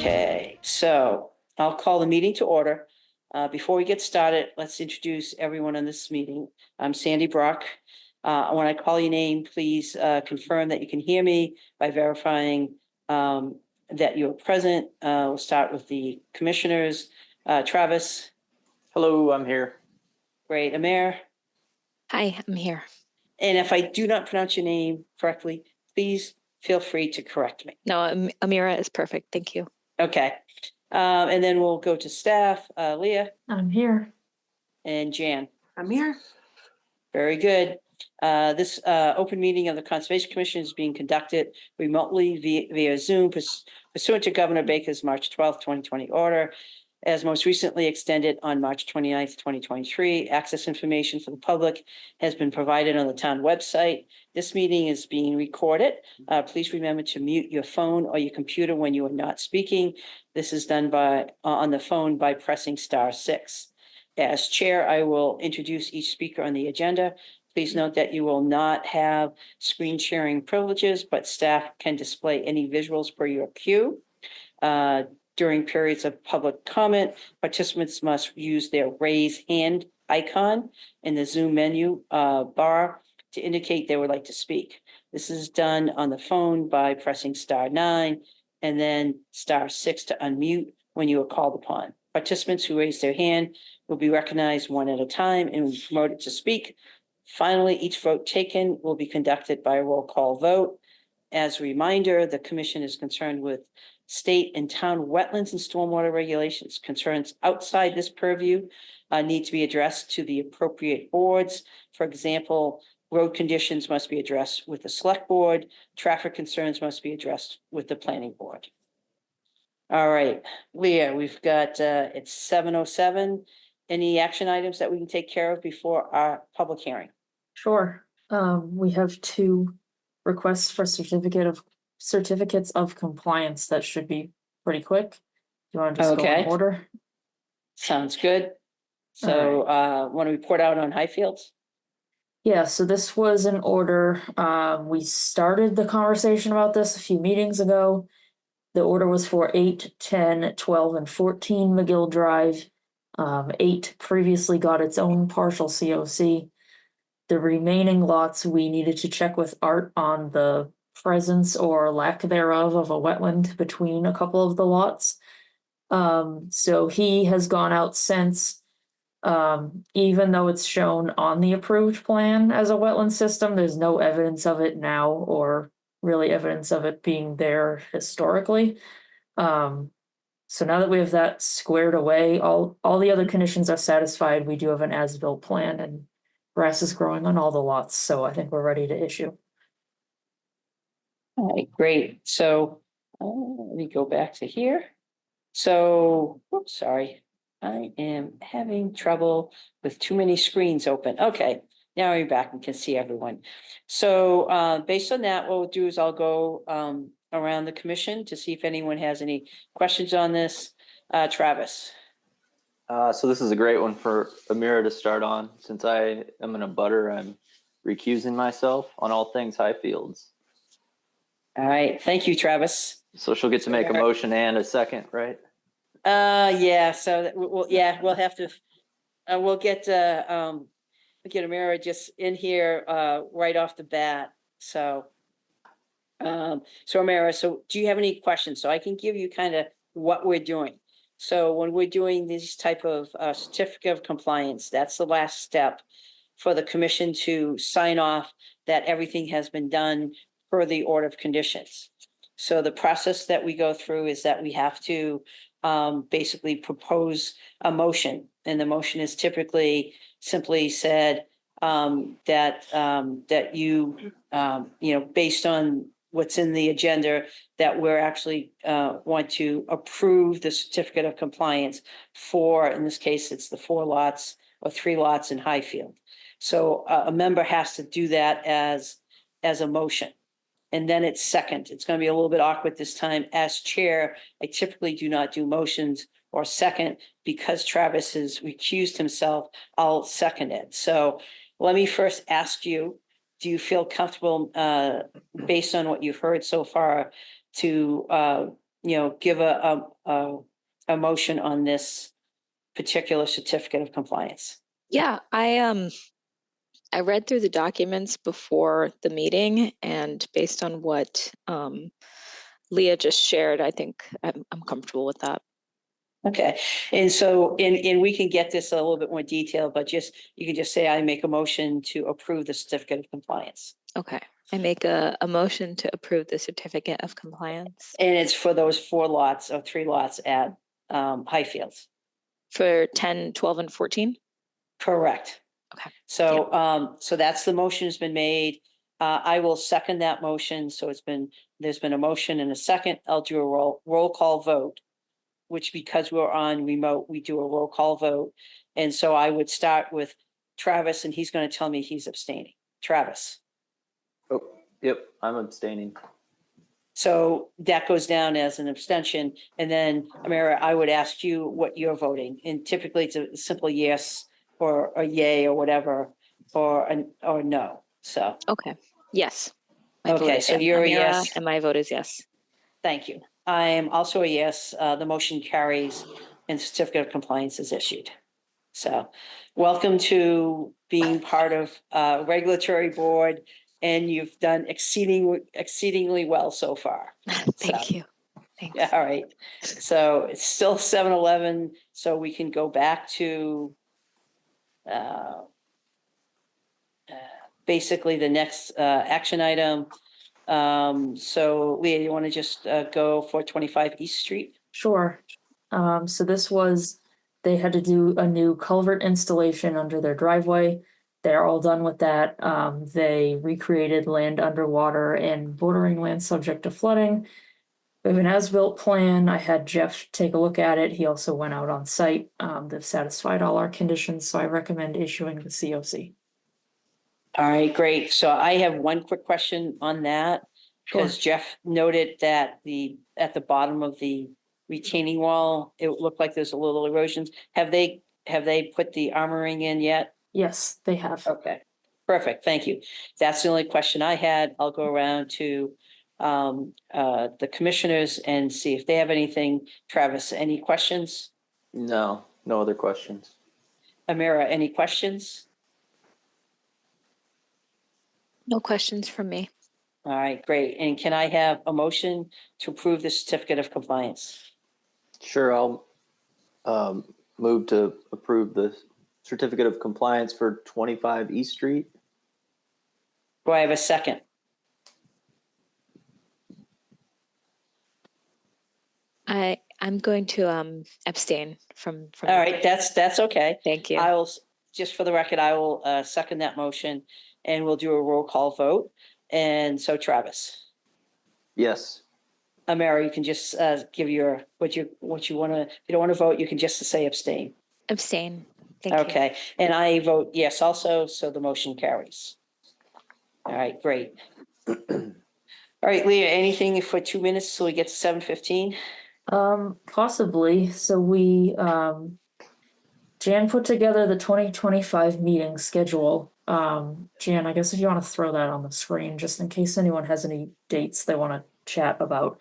Okay, so I'll call the meeting to order. Before we get started, let's introduce everyone on this meeting. I'm Sandy Brock. When I call your name, please confirm that you can hear me by verifying that you're present. We'll start with the commissioners. Travis. Hello, I'm here. Great. Amir. Hi, I'm here. And if I do not pronounce your name correctly, please feel free to correct me. No, Amira is perfect. Thank you. Okay. And then we'll go to staff. Leah I'm here. and Jan. I'm here. Very good. This open meeting of the Conservation Commission is being conducted remotely via Zoom pursuant to Governor Baker's March 12th, 2020 order, as most recently extended on March 29th, 2023. Access information for the public has been provided on the town website. This meeting is being recorded. Please remember to mute your phone or your computer when you are not speaking. This is done on the phone by pressing *6. As chair, I will introduce each speaker on the agenda. Please note that you will not have screen sharing privileges, but staff can display any visuals per your cue. During periods of public comment, participants must use their raise hand icon in the Zoom menu bar to indicate they would like to speak. This is done on the phone by pressing *9 and then *6 to unmute when you are called upon. Participants who raise their hand will be recognized one at a time and promoted to speak. Finally, each vote taken will be conducted by a roll call vote. As a reminder, the commission is concerned with state and town wetlands and stormwater regulations. Concerns outside this purview need to be addressed to the appropriate boards. For example, road conditions must be addressed with the select board. Traffic concerns must be addressed with the planning board. All right, Leah, we've got, it's 7:07. Any action items that we can take care of before our public hearing? Sure. We have 2 requests for certificates of compliance that should be pretty quick. Do you want to just go Okay. in order? Sounds good. So, want to report out on Highfields? Yeah, so this was an order. We started the conversation about this a few meetings ago. The order was for 8, 10, 12, and 14 McGill Drive. 8 previously got its own partial COC. The remaining lots, we needed to check with Art on the presence or lack thereof of a wetland between a couple of the lots. So he has gone out since, even though it's shown on the approved plan as a wetland system, there's no evidence of it now or really evidence of it being there historically. So now that we have that squared away, all the other conditions are satisfied. We do have an as-built plan and grass is growing on all the lots, so I think we're ready to issue. All right, great. So let me go back to here. So, oops, sorry. I am having trouble with too many screens open. Okay, now you're back and can see everyone. So based on that, what we'll do is I'll go around the commission to see if anyone has any questions on this. Travis. So this is a great one for Amira to start on. Since I am in a butter, I'm recusing myself on all things Highfields. All right, thank you, Travis. So she'll get to make a motion and a second, right? Yeah, so we'll have to, we'll get Amira just in here right off the bat. So Amira, so do you have any questions? So I can give you kind of what we're doing. So when we're doing this type of certificate of compliance, that's the last step for the commission to sign off that everything has been done per the order of conditions. So the process that we go through is that we have to basically propose a motion, and the motion is typically simply said that you based on what's in the agenda, that we're actually want to approve the certificate of compliance for, in this case, it's the 4 lots or 3 lots in Highfield. So a member has to do that as a motion. And then it's second. It's going to be a little bit awkward this time. As chair, I typically do not do motions or second because Travis has recused himself. I'll second it. So let me first ask you, do you feel comfortable based on what you've heard so far to give a motion on this particular certificate of compliance. Yeah, I read through the documents before the meeting, and based on what Leah just shared, I think I'm comfortable with that. Okay, and so, and we can get this a little bit more detailed, but you can just say, I make a motion to approve the certificate of compliance. Okay, I make a motion to approve the certificate of compliance And it's for those 4 lots or 3 lots at Highfields. for 10, 12, and 14. Correct. Okay. So, so that's the motion has been made. I will second that motion. So there's been a motion and a second. I'll do a roll call vote, which because we're on remote, we do a roll call vote. And so I would start with Travis, and he's going to tell me he's abstaining. Travis. Oh, yep, I'm abstaining. So that goes down as an abstention. And then, Amira, I would ask you what you're voting. And typically it's a simple yes or a yay or whatever, or no. So, Okay. Yes. My vote okay, is so yes. you're a Amira, yes. and my vote is yes. Thank you. I am also a yes. The motion carries and certificate of compliance is issued. So welcome to being part of regulatory board, and you've done exceedingly well so far. Thank So, you. Thanks. yeah, all right. So it's still 7:11, so we can go back to basically the next action item. So Leah, you want to just go for 25 East Street? Sure. So this was, they had to do a new culvert installation under their driveway. They're all done with that. They recreated land underwater and bordering land subject to flooding. We have an as-built plan. I had Jeff take a look at it. He also went out on site. They've satisfied all our conditions, so I recommend issuing the COC. All right, great. So I have one quick question on that. Because Jeff noted that at the bottom of the retaining wall, it looked like there's a little erosions. Have they put the armoring in yet? Yes, they have. Okay, perfect. Thank you. That's the only question I had. I'll go around to the commissioners and see if they have anything. Travis, any questions? No other questions. Amira, any questions? No questions from me. All right, great. And can I have a motion to approve the certificate of compliance? Sure, I'll move to approve the certificate of compliance for 25 East Street. Do I have a second? I'm going to abstain from. All right, that's okay. Thank you. I will, just for the record, I will second that motion and we'll do a roll call vote. And so Travis, Yes. Amara, you can just give your, what you want to, if you don't want to vote, you can just say abstain. Abstain. Thank you. Okay, and I vote yes also, so the motion carries. All right, great. All right, Leah, anything for 2 minutes so we get to 7:15? Possibly. So we, Jan put together the 2025 meeting schedule. Jan, I guess if you want to throw that on the screen, just in case anyone has any dates they want to chat about.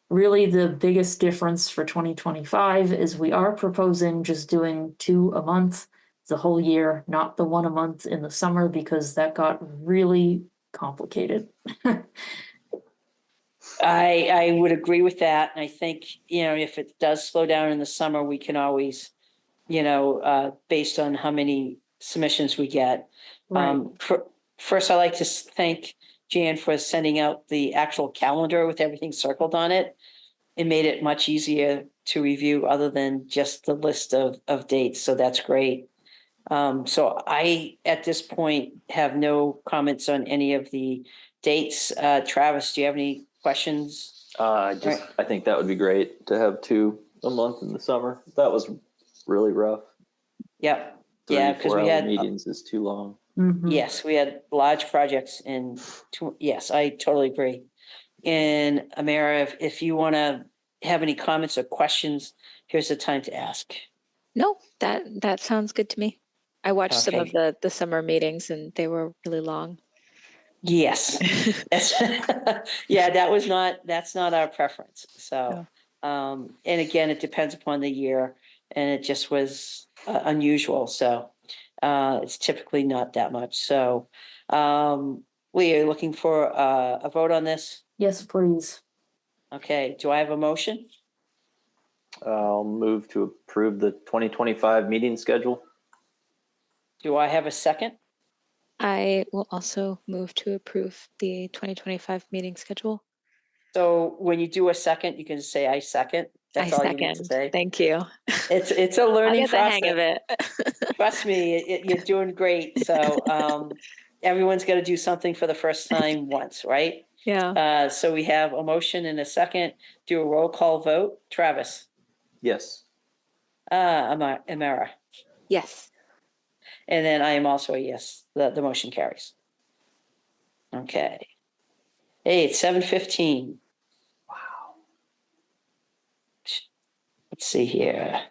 Really the biggest difference for 2025 is we are proposing just doing 2 a month the whole year, not the 1 a month in the summer, because that got really complicated. I would agree with that. And I think, if it does slow down in the summer, we can always, based on how many submissions we get. Right. First, I'd like to thank Jan for sending out the actual calendar with everything circled on it. It made it much easier to review other than just the list of dates. So that's great. So I, at this point, have no comments on any of the dates. Travis, do you have any questions? I think that would be great to have 2 a month in the summer. That was really rough. Yep. 3, Yeah, because 4 we hour had meetings is too long. Mhm. yes, we had large projects in yes, I totally agree. And Amara, if you want to have any comments or questions, here's the time to ask. No, that sounds good to me. I watched some of Okay. the summer meetings and they were really long. Yes. That's, yeah, that's not our preference, so. And again, it depends upon the year, and it just was unusual, so. It's typically not that much, so. Lee, are you looking for a vote on this? Yes, please. Okay, do I have a motion? I'll move to approve the 2025 meeting schedule. Do I have a second? I will also move to approve the 2025 meeting schedule. So when you do a second, you can say I second. That's I all you need to second. say. Thank you. It's a I'll learning get the process. hang of it. Trust me, you're doing great. So everyone's got to do something for the first time once, right? Yeah. So we have a motion and a second. Do a roll call vote. Travis, Yes. Amara, Yes. and then I am also a yes. The motion carries. Okay. Hey, it's 7:15. Wow. Let's see here.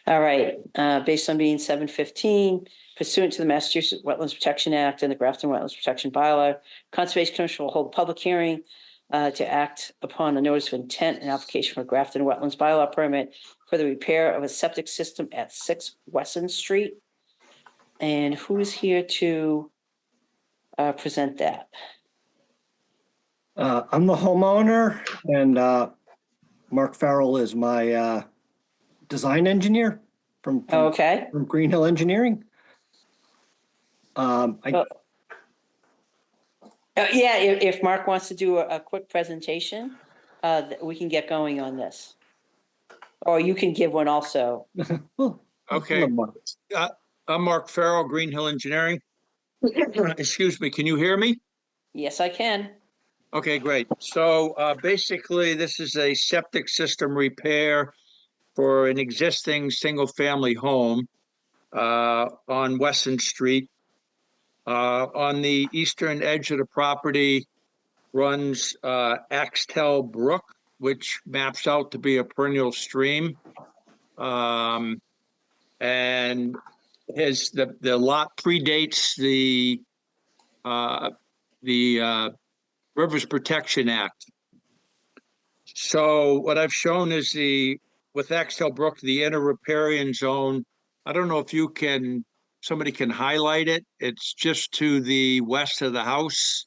All right, based on being 7:15, pursuant to the Massachusetts Wetlands Protection Act and the Grafton Wetlands Protection Bylaw, Conservation Commission will hold a public hearing to act upon a notice of intent and application for Grafton Wetlands Bylaw permit for the repair of a septic system at 6 Wesson Street. And who is here to present that? I'm the homeowner, and Mark Farrell is my design engineer from Okay, Green Hill Engineering. yeah, if Mark wants to do a quick presentation, we can get going on this. Or you can give one also. Well, Okay. Mark. I'm Mark Farrell, Green Hill Engineering. Excuse me, can you hear me? Yes, I can. Okay, great. So basically, this is a septic system repair for an existing single-family home on Wesson Street. On the eastern edge of the property runs Axtell Brook, which maps out to be a perennial stream. And the lot predates the Rivers Protection Act. So what I've shown is with Axtell Brook, the inner riparian zone. I don't know if somebody can highlight it. It's just to the west of the house.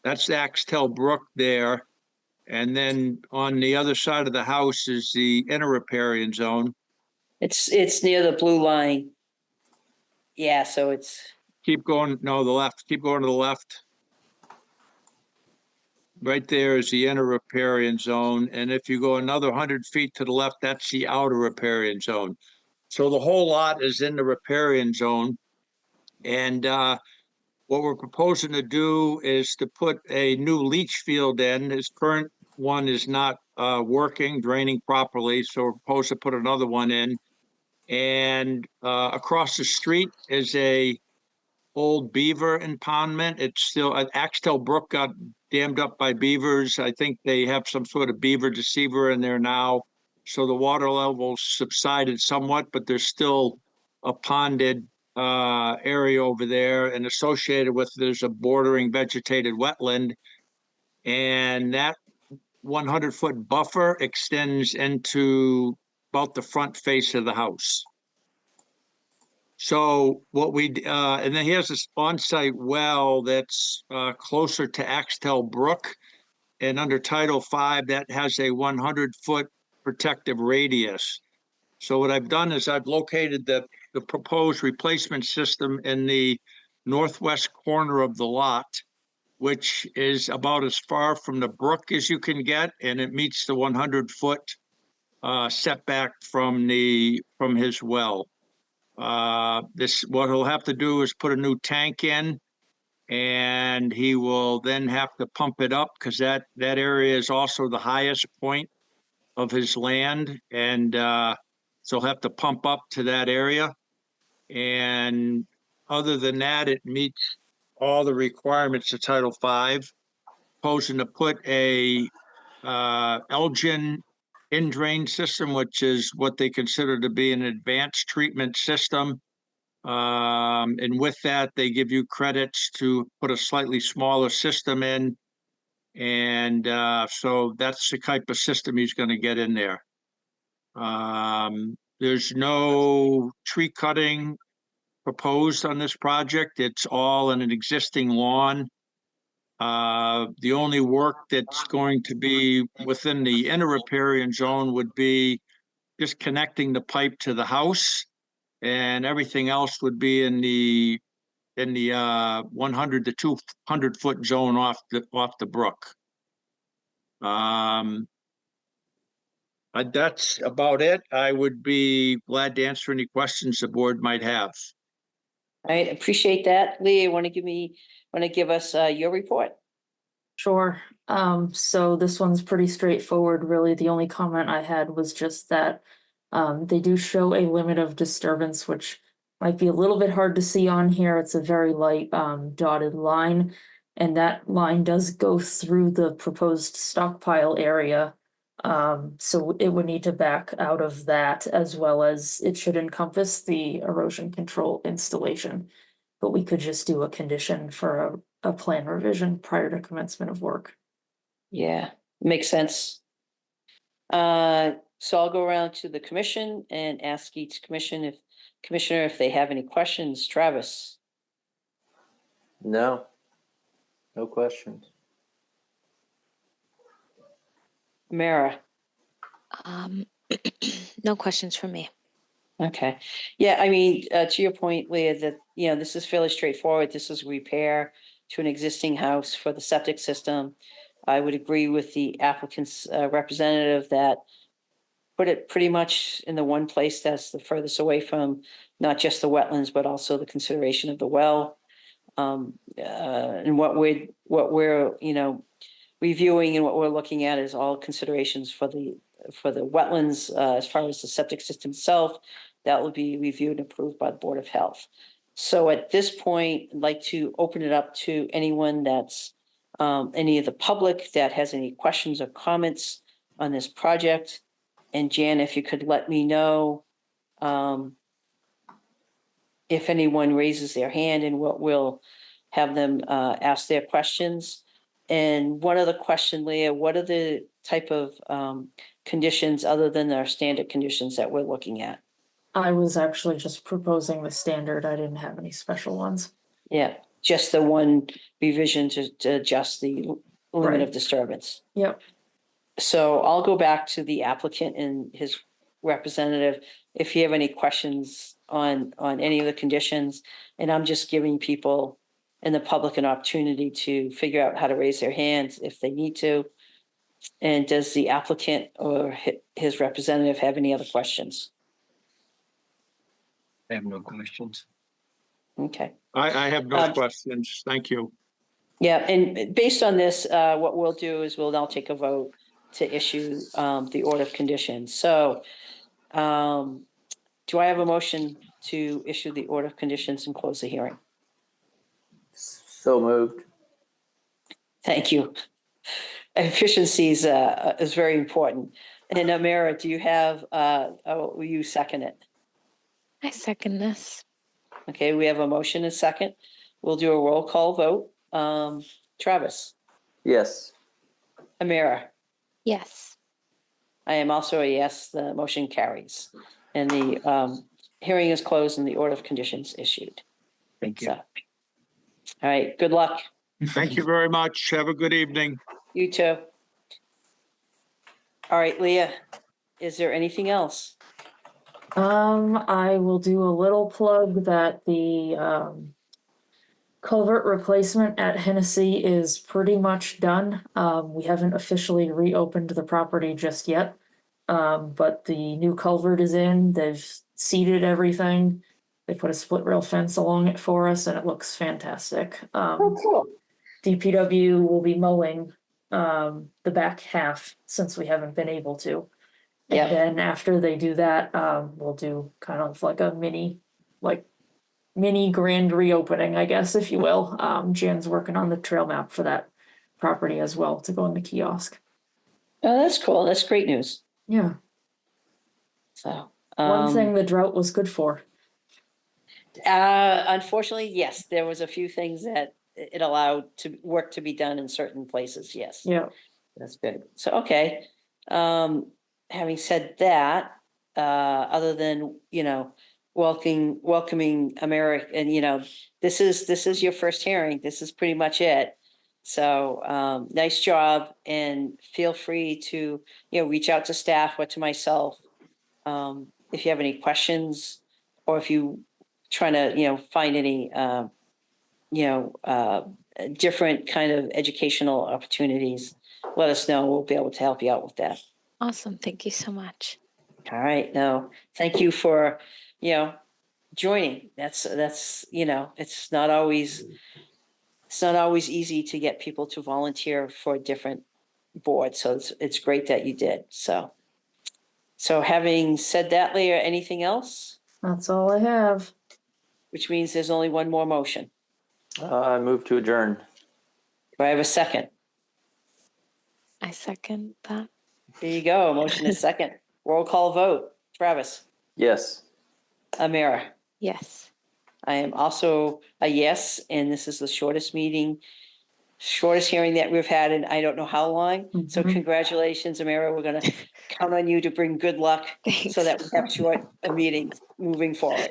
That's the Axtell Brook there. And then on the other side of the house is the inner riparian zone. It's near the blue line. Yeah, so it's, Keep going, no, the left, keep going to the left. Right there is the inner riparian zone, and if you go another 100 feet to the left, that's the outer riparian zone. So the whole lot is in the riparian zone. And what we're proposing to do is to put a new leach field in. This current one is not working, draining properly, so we're proposed to put another one in. And across the street is a old beaver impoundment. It's still, Axtell Brook got dammed up by beavers. I think they have some sort of beaver deceiver in there now. So the water level subsided somewhat, but there's still a ponded area over there, and associated with there's a bordering vegetated wetland. And that 100-foot buffer extends into about the front face of the house. So what and then he has this on-site well that's closer to Axtell Brook, and under Title V, that has a 100-foot protective radius. So what I've done is I've located the proposed replacement system in the northwest corner of the lot, which is about as far from the brook as you can get, and it meets the 100-foot setback from his well. What he'll have to do is put a new tank in, and he will then have to pump it up, because that area is also the highest point of his land, and so he'll have to pump up to that area. And other than that, it meets all the requirements of Title V. Proposing to put a Elgin in-drain system, which is what they consider to be an advanced treatment system. And with that, they give you credits to put a slightly smaller system in. And so that's the type of system he's going to get in there. There's no tree cutting proposed on this project. It's all in an existing lawn. The only work that's going to be within the inner riparian zone would be just connecting the pipe to the house, and everything else would be in the 100 to 200 foot zone off the brook. That's about it. I would be glad to answer any questions the board might have. All right, appreciate that. Leah, want to give us your report? Sure. So this one's pretty straightforward, really. The only comment I had was just that they do show a limit of disturbance, which might be a little bit hard to see on here. It's a very light dotted line, and that line does go through the proposed stockpile area. So it would need to back out of that, as well as it should encompass the erosion control installation. But we could just do a condition for a plan revision prior to commencement of work. Yeah, makes sense. So I'll go around to the commission and ask each commissioner if they have any questions. Travis? No questions. Mara? No questions from me. Okay, yeah, I mean, to your point, Leah, that, this is fairly straightforward. This is repair to an existing house for the septic system. I would agree with the applicant's representative that put it pretty much in the one place that's the furthest away from not just the wetlands, but also the consideration of the well. And what we're, reviewing and what we're looking at is all considerations for the wetlands, as far as the septic system itself. That will be reviewed and approved by the Board of Health. So at this point, I'd like to open it up to anyone that's any of the public that has any questions or comments on this project. And Jan, if you could let me know if anyone raises their hand, and we'll have them ask their questions. And one other question, Leah, what are the type of conditions other than our standard conditions that we're looking at? I was actually just proposing the standard. I didn't have any special ones. Yeah, just the one revision to adjust the limit Right. of disturbance. Yep. So I'll go back to the applicant and his representative if you have any questions on any of the conditions. And I'm just giving people in the public an opportunity to figure out how to raise their hands if they need to. And does the applicant or his representative have any other questions? I have no questions. Okay. I have no Um, questions. Thank you. Yeah, and based on this, what we'll do is we'll now take a vote to issue the order of conditions. So do I have a motion to issue the order of conditions and close the hearing? So moved. Thank you. Efficiency is very important. And Amira, do you have, will you second it? I second this. Okay, we have a motion and second. We'll do a roll call vote. Travis? Yes. Amira? Yes. I am also a yes. The motion carries. And the hearing is closed and the order of conditions issued. Thank you. So, all right, good luck. Thank you very much. Have a good evening. You too. All right, Leah, is there anything else? I will do a little plug that the culvert replacement at Hennessy is pretty much done. We haven't officially reopened the property just yet. But the new culvert is in. They've seeded everything. They put a split rail fence along it for us, and it looks fantastic. Cool. DPW will be mowing the back half since we haven't been able to. And Yeah. then after they do that, we'll do kind of like a mini grand reopening, I guess, if you will. Jan's working on the trail map for that property as well to go in the kiosk. Oh, that's cool. That's great news. Yeah. So One thing the drought was good for. Unfortunately, yes, there was a few things that it allowed to work to be done in certain places, yes. Yeah. That's good. So, okay. Having said that, other than, welcoming America and, this is your first hearing. This is pretty much it. So, nice job and feel free to, reach out to staff or to myself. If you have any questions or if you trying to, find any, different kind of educational opportunities, let us know. We'll be able to help you out with that. Awesome. Thank you so much. All right. No, thank you for, joining. That's, it's not always easy to get people to volunteer for different boards. So it's great that you did. So having said that, Leah, anything else? That's all I have. Which means there's only one more motion. I move to adjourn. Do I have a second? I second that. There you go. Motion is second. Roll call vote. Travis, Yes. Amira. Yes. I am also a yes, and this is the shortest hearing that we've had in I don't know how long. So Mhm. congratulations, Amira. We're gonna count on you to bring good luck Thanks. so that we have short meetings moving forward.